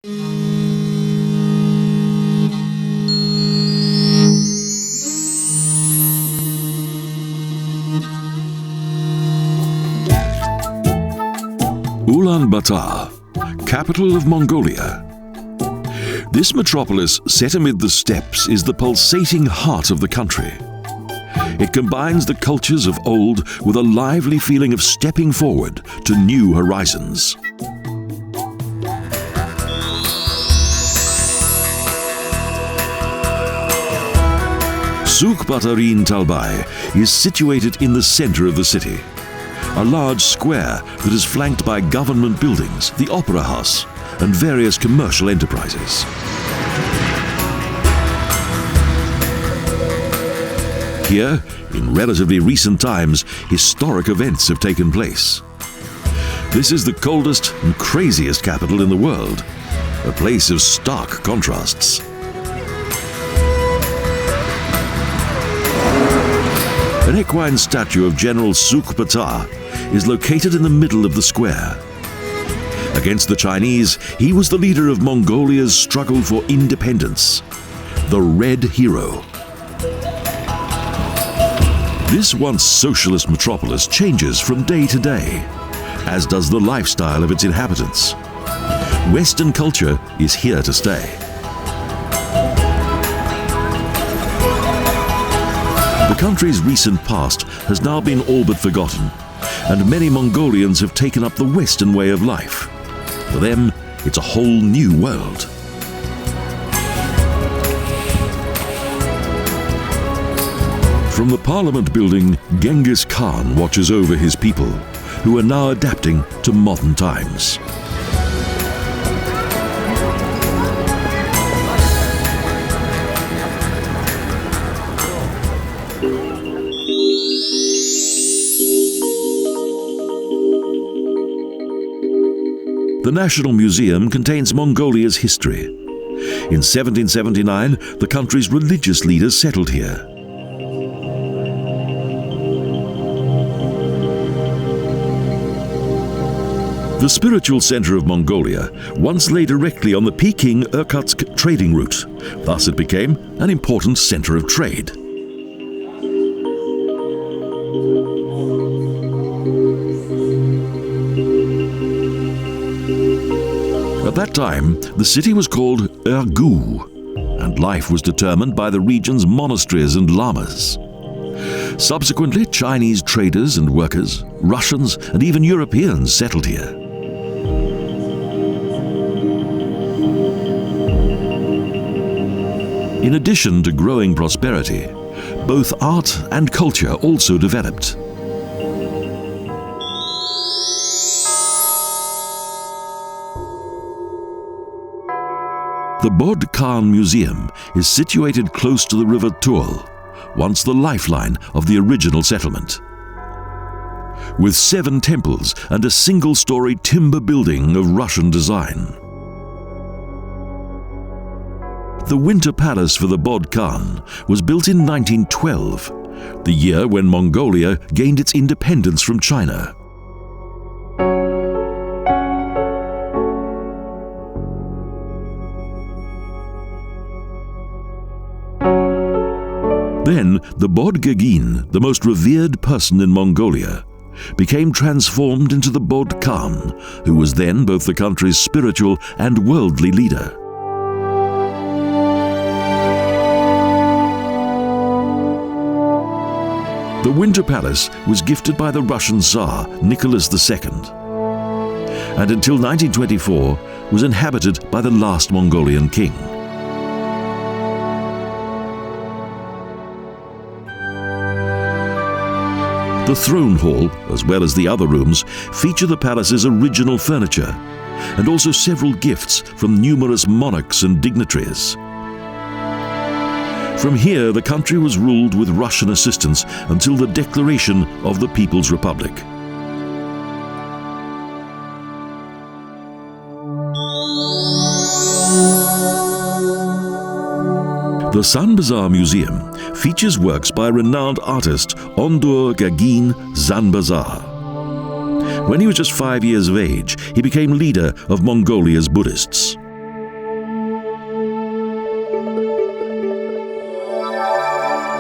Ulaanbaatar, capital of Mongolia. This metropolis set amid the steppes is the pulsating heart of the country. It combines the cultures of old with a lively feeling of stepping forward to new horizons. Sukhbaatar is situated in the center of the city. A large square that is flanked by government buildings, the opera house, and various commercial enterprises. Here, in relatively recent times, historic events have taken place. This is the coldest and craziest capital in the world, a place of stark contrasts. An equine statue of General Sukhbaatar is located in the middle of the square. Against the Chinese, he was the leader of Mongolia's struggle for independence, the Red Hero. This once socialist metropolis changes from day to day, as does the lifestyle of its inhabitants. Western culture is here to stay. The country's recent past has now been all but forgotten, and many Mongolians have taken up the Western way of life. For them, it's a whole new world. From the Parliament building, Genghis Khan watches over his people, who are now adapting to modern times. The National Museum contains Mongolia's history. In 1779, the country's religious leaders settled here. The spiritual center of Mongolia once lay directly on the Peking Irkutsk trading route. Thus it became an important center of trade. At that time, the city was called Urgöö, and life was determined by the region's monasteries and lamas. Subsequently, Chinese traders and workers, Russians, and even Europeans settled here. In addition to growing prosperity, both art and culture also developed. The Bodkin Museum is situated close to the river Tuol, once the lifeline of the original settlement. With 7 temples and a single-story timber building of Russian design. The Winter Palace for the Bodkin was built in 1912, the year when Mongolia gained its independence from China. Then, the Bodkin, the most revered person in Mongolia, became transformed into the Bodkin, who was then both the country's spiritual and worldly leader. The Winter Palace was gifted by the Russian Tsar Nicholas II, and until 1924 was inhabited by the last Mongolian king. The throne hall, as well as the other rooms, feature the palace's original furniture, and also several gifts from numerous monarchs and dignitaries. From here, the country was ruled with Russian assistance until the declaration of the People's Republic. The Bazaar Museum features works by renowned artist Ondur Gagin Zann. When he was just 5 years of age, he became leader of Mongolia's Buddhists.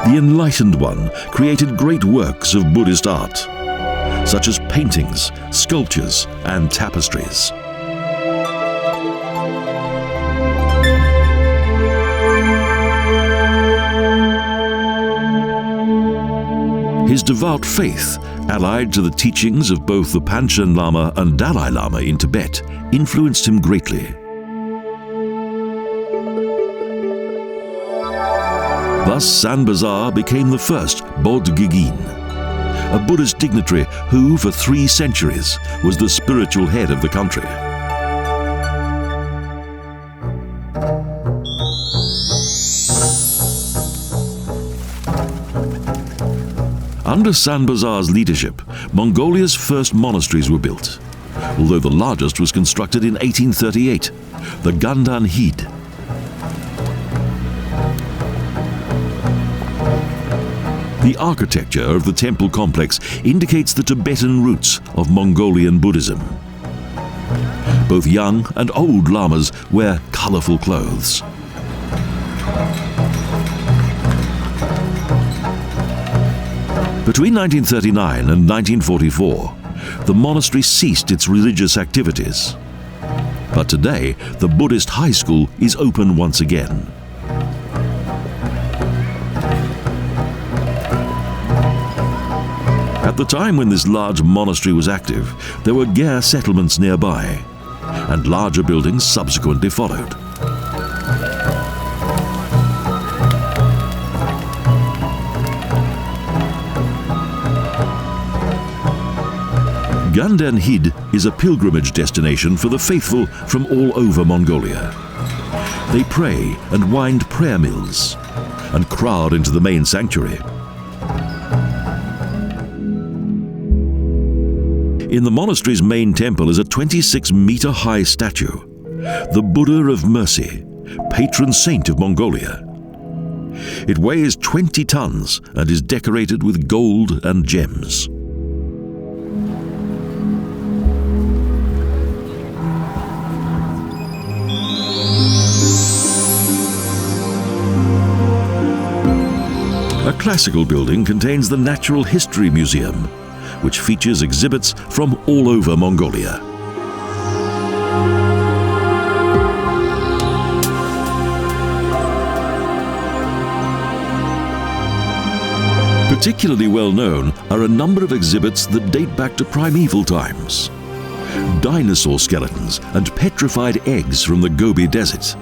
The Enlightened One created great works of Buddhist art, such as paintings, sculptures, and tapestries. His devout faith, allied to the teachings of both the Panchen Lama and Dalai Lama in Tibet, influenced him greatly. Thus, Zann Bazaar became the first Bodkin, a Buddhist dignitary who, for 3 centuries, was the spiritual head of the country. Under Zann Bazaar's leadership, Mongolia's first monasteries were built, although the largest was constructed in 1838, the Ganden Hyid. The architecture of the temple complex indicates the Tibetan roots of Mongolian Buddhism. Both young and old lamas wear colorful clothes. Between 1939 and 1944, the monastery ceased its religious activities. But today, the Buddhist high school is open once again. At the time when this large monastery was active, there were Gare settlements nearby, and larger buildings subsequently followed. Ganden Hyid is a pilgrimage destination for the faithful from all over Mongolia. They pray and wind prayer mills and crowd into the main sanctuary. In the monastery's main temple is a 26-meter-high statue, the Buddha of Mercy, patron saint of Mongolia. It weighs 20 tons and is decorated with gold and gems. A classical building contains the Natural History Museum, which features exhibits from all over Mongolia. Particularly well known are a number of exhibits that date back to primeval times. Dinosaur skeletons and petrified eggs from the Gobi Desert.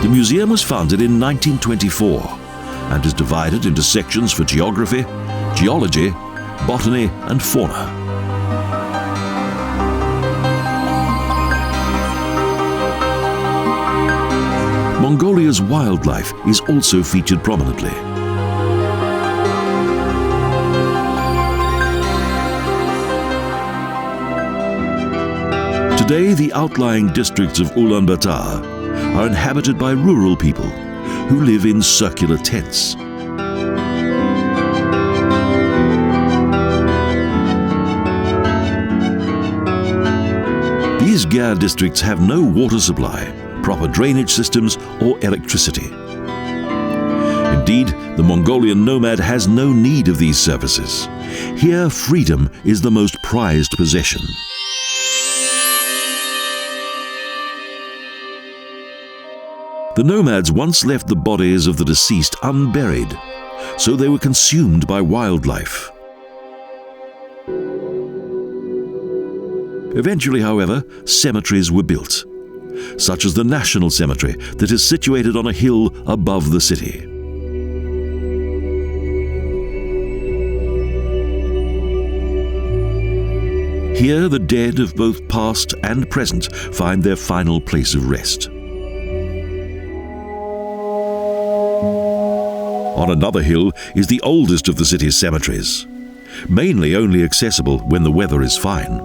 The museum was founded in 1924 and is divided into sections for geography, geology, botany and fauna. Mongolia's wildlife is also featured prominently. Today, the outlying districts of Ulaanbaatar are inhabited by rural people who live in circular tents. These Gare districts have no water supply, proper drainage systems or electricity. Indeed, the Mongolian nomad has no need of these services. Here, freedom is the most prized possession. The nomads once left the bodies of the deceased unburied, so they were consumed by wildlife. Eventually, however, cemeteries were built, such as the National Cemetery that is situated on a hill above the city. Here, the dead of both past and present find their final place of rest. On another hill is the oldest of the city's cemeteries, mainly only accessible when the weather is fine.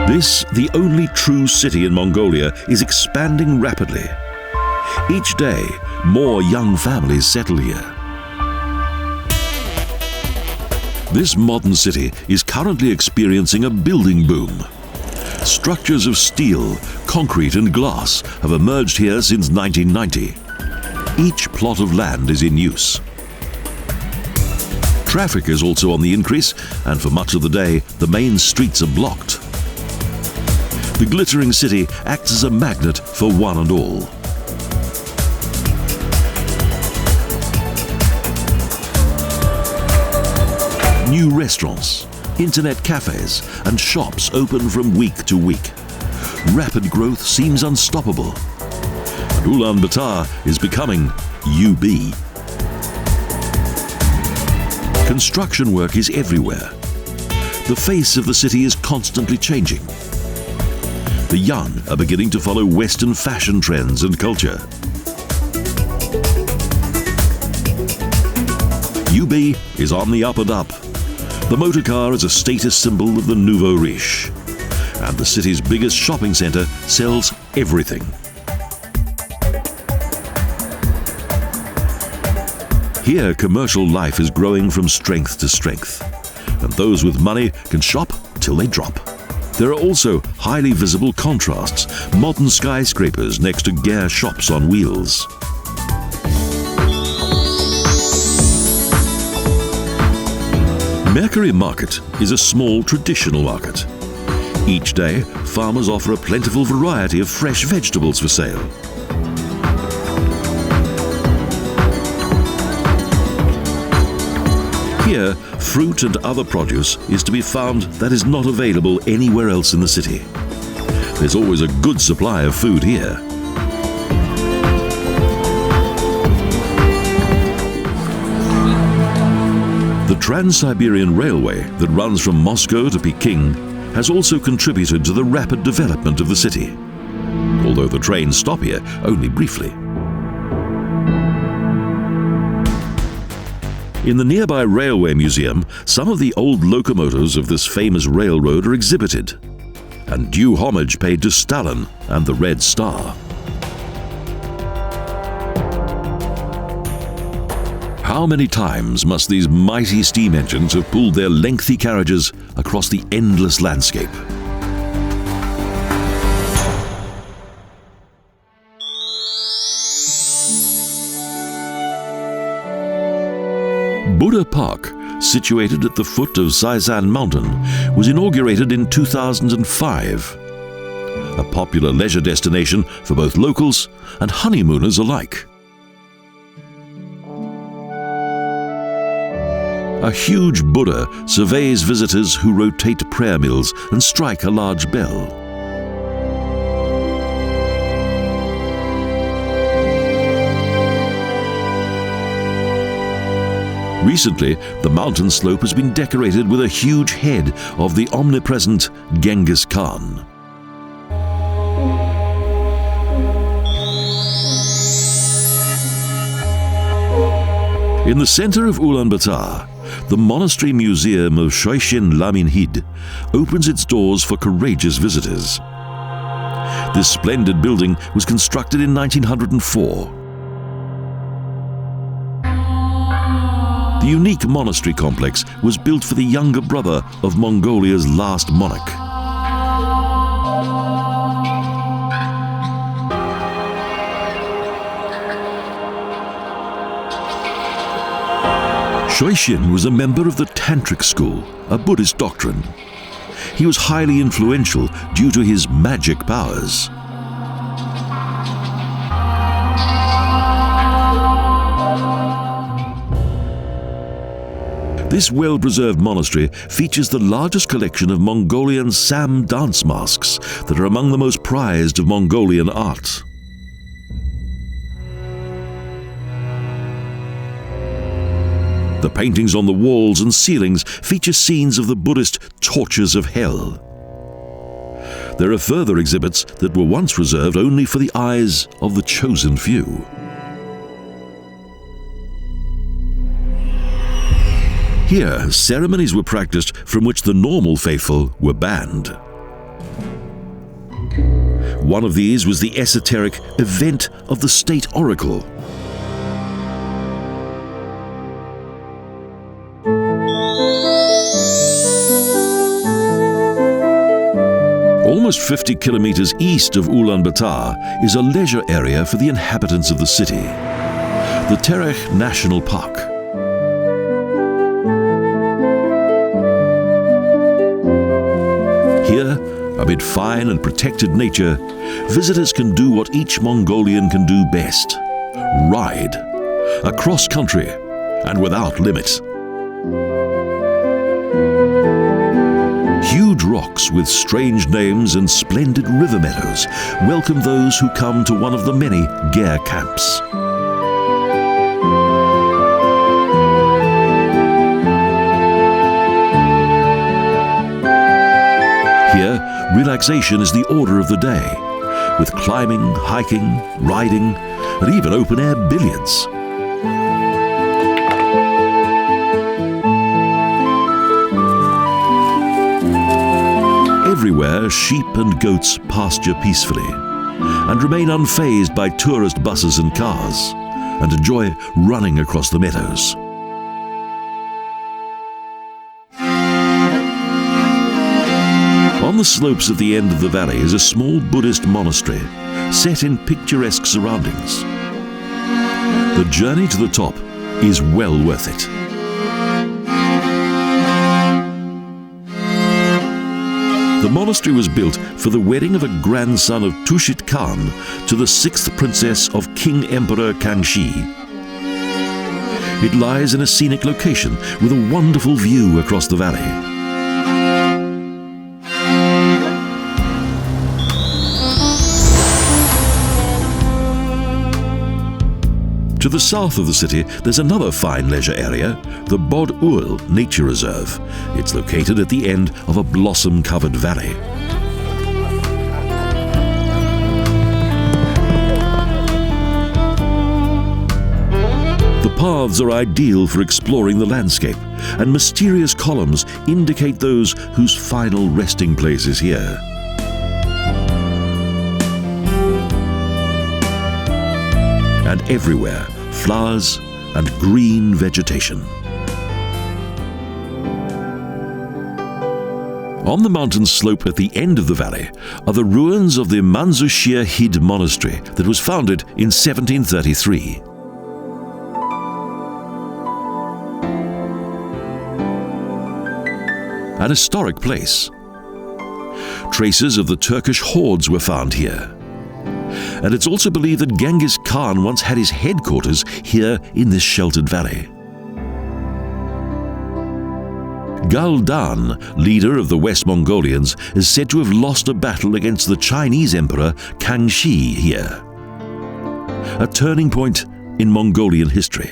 This, the only true city in Mongolia, is expanding rapidly. Each day, more young families settle here. This modern city is currently experiencing a building boom. Structures of steel, concrete and glass have emerged here since 1990. Each plot of land is in use. Traffic is also on the increase, and for much of the day, the main streets are blocked. The glittering city acts as a magnet for one and all. New restaurants, internet cafes and shops open from week to week. Rapid growth seems unstoppable. And Ulaanbaatar is becoming UB. Construction work is everywhere. The face of the city is constantly changing. The young are beginning to follow Western fashion trends and culture. UB is on the up and up. The motor car is a status symbol of the nouveau riche. And the city's biggest shopping centre sells everything. Here, commercial life is growing from strength to strength. And those with money can shop till they drop. There are also highly visible contrasts, modern skyscrapers next to gare shops on wheels. Mercury Market is a small traditional market. Each day, farmers offer a plentiful variety of fresh vegetables for sale. Here, fruit and other produce is to be found that is not available anywhere else in the city. There's always a good supply of food here. The Trans-Siberian Railway that runs from Moscow to Peking has also contributed to the rapid development of the city, although the trains stop here only briefly. In the nearby Railway Museum, some of the old locomotives of this famous railroad are exhibited, and due homage paid to Stalin and the Red Star. How many times must these mighty steam engines have pulled their lengthy carriages across the endless landscape? Buddha Park, situated at the foot of Zann mountain, was inaugurated in 2005. A popular leisure destination for both locals and honeymooners alike. A huge Buddha surveys visitors who rotate prayer mills and strike a large bell. Recently, the mountain slope has been decorated with a huge head of the omnipresent Genghis Khan. In the center of Ulaanbaatar, the Monastery Museum of Ganden Hyid opens its doors for courageous visitors. This splendid building was constructed in 1904. The unique monastery complex was built for the younger brother of Mongolia's last monarch. Ganden was a member of the Tantric school, a Buddhist doctrine. He was highly influential due to his magic powers. This well-preserved monastery features the largest collection of Mongolian Sam dance masks that are among the most prized of Mongolian art. The paintings on the walls and ceilings feature scenes of the Buddhist tortures of hell. There are further exhibits that were once reserved only for the eyes of the chosen few. Here, ceremonies were practiced from which the normal faithful were banned. One of these was the esoteric event of the state oracle. Almost 50 kilometres east of Ulaanbaatar is a leisure area for the inhabitants of the city, the Terej National Park. Here, amid fine and protected nature, visitors can do what each Mongolian can do best: ride, across country and without limit. Huge rocks with strange names and splendid river meadows welcome those who come to one of the many ger camps. Here, relaxation is the order of the day, with climbing, hiking, riding, and even open-air billiards. Everywhere, sheep and goats pasture peacefully and remain unfazed by tourist buses and cars, and enjoy running across the meadows. On the slopes at the end of the valley is a small Buddhist monastery set in picturesque surroundings. The journey to the top is well worth it. The monastery was built for the wedding of a grandson of Tushit Khan to the 6th princess of King Emperor Kangxi. It lies in a scenic location with a wonderful view across the valley. To the south of the city, there's another fine leisure area, the Bodwell Nature Reserve. It's located at the end of a blossom-covered valley. The paths are ideal for exploring the landscape, and mysterious columns indicate those whose final resting place is here. And everywhere, flowers and green vegetation. On the mountain slope at the end of the valley are the ruins of the Mercury Market monastery that was founded in 1733. An historic place. Traces of the Turkish hordes were found here. And it's also believed that Genghis Khan once had his headquarters here in this sheltered valley. Ganden, leader of the West Mongolians, is said to have lost a battle against the Chinese emperor Kangxi here. A turning point in Mongolian history.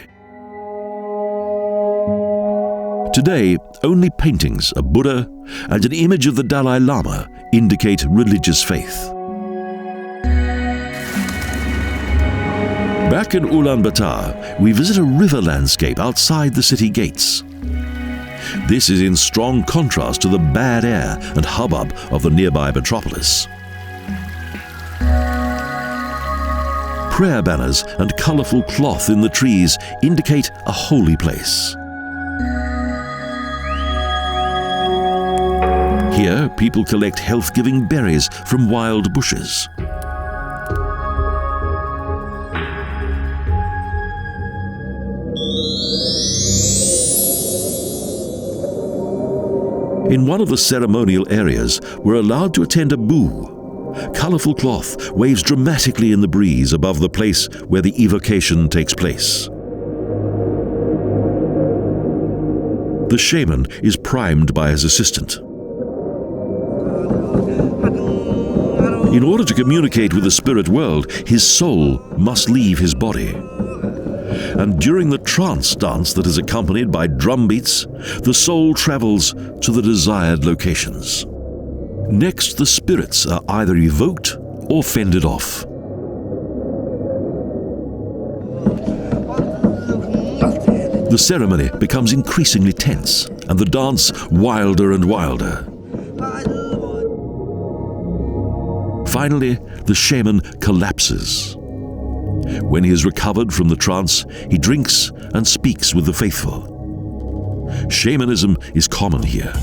Today, only paintings, a Buddha, and an image of the Dalai Lama indicate religious faith. Back in Ulaanbaatar, we visit a river landscape outside the city gates. This is in strong contrast to the bad air and hubbub of the nearby metropolis. Prayer banners and colourful cloth in the trees indicate a holy place. Here, people collect health-giving berries from wild bushes. In one of the ceremonial areas, we're allowed to attend a boo. Colourful cloth waves dramatically in the breeze above the place where the evocation takes place. The shaman is primed by his assistant. In order to communicate with the spirit world, his soul must leave his body. And during the trance dance that is accompanied by drum beats, the soul travels to the desired locations. Next, the spirits are either evoked or fended off. The ceremony becomes increasingly tense, and the dance wilder and wilder. Finally, the shaman collapses. When he has recovered from the trance, he drinks and speaks with the faithful. Shamanism is common here.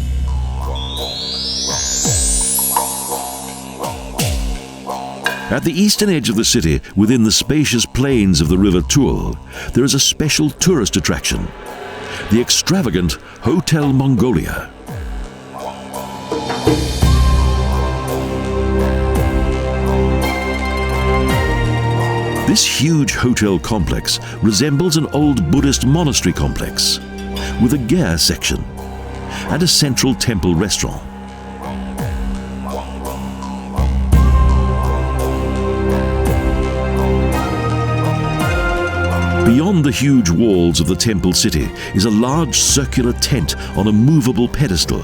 At the eastern edge of the city, within the spacious plains of the river Tuol, there is a special tourist attraction, the extravagant Hotel Mongolia. This huge hotel complex resembles an old Buddhist monastery complex, with a gear section and a central temple restaurant. Beyond the huge walls of the temple city is a large circular tent on a movable pedestal.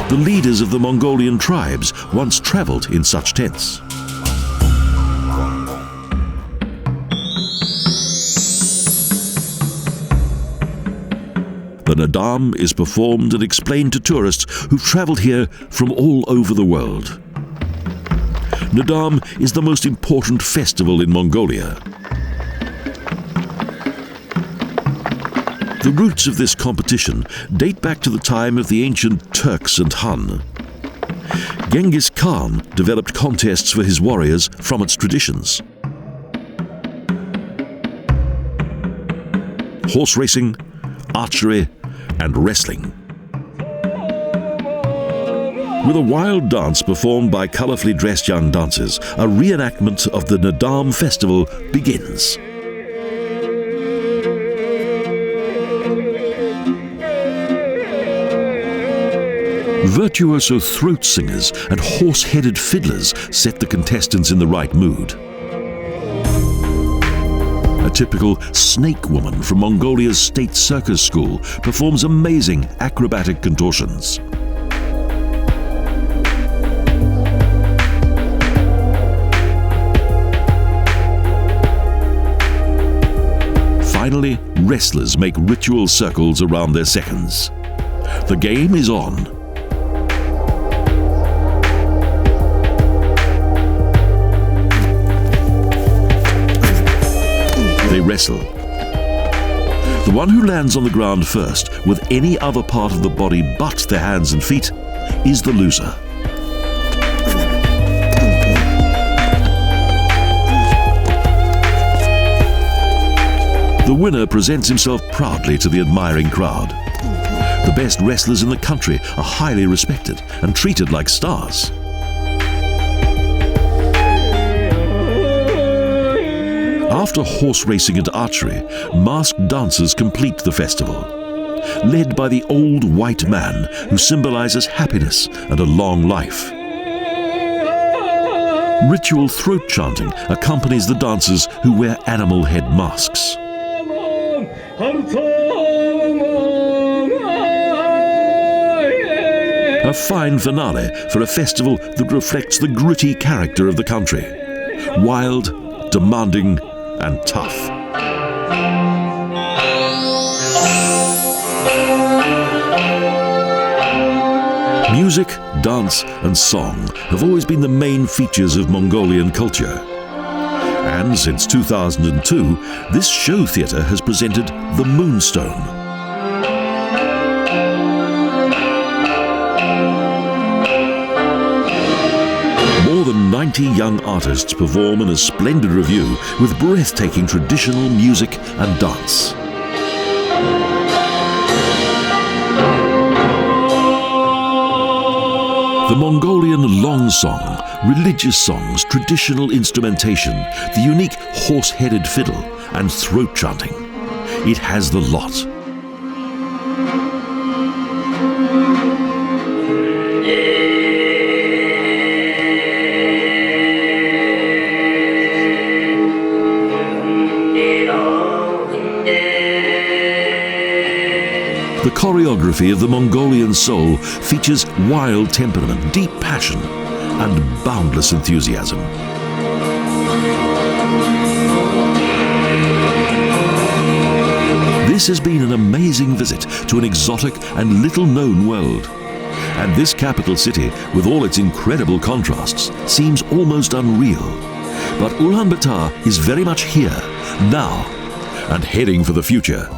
The leaders of the Mongolian tribes once travelled in such tents. The Nadaam is performed and explained to tourists who've travelled here from all over the world. Nadaam is the most important festival in Mongolia. The roots of this competition date back to the time of the ancient Turks and Hun. Genghis Khan developed contests for his warriors from its traditions. Horse racing, archery, and wrestling. With a wild dance performed by colourfully dressed young dancers, a reenactment of the Nadaam Festival begins. Virtuoso throat singers and horse-headed fiddlers set the contestants in the right mood. A typical snake woman from Mongolia's state circus school performs amazing acrobatic contortions. Finally, wrestlers make ritual circles around their seconds. The game is on. They wrestle. The one who lands on the ground first with any other part of the body but their hands and feet is the loser. The winner presents himself proudly to the admiring crowd. The best wrestlers in the country are highly respected and treated like stars. After horse racing and archery, masked dancers complete the festival, led by the old white man who symbolizes happiness and a long life. Ritual throat chanting accompanies the dancers who wear animal head masks. A fine finale for a festival that reflects the gritty character of the country. Wild, demanding, and tough. Music, dance, and song have always been the main features of Mongolian culture. And since 2002, this show theatre has presented the Moonstone. More than 90 young artists perform in a splendid revue with breathtaking traditional music and dance. The Mongolian long song, religious songs, traditional instrumentation, the unique horse-headed fiddle, and throat chanting. It has the lot. The choreography of the Mongolian Soul features wild temperament, deep passion, and boundless enthusiasm. This has been an amazing visit to an exotic and little-known world. And this capital city, with all its incredible contrasts, seems almost unreal. But Ulaanbaatar is very much here, now, and heading for the future.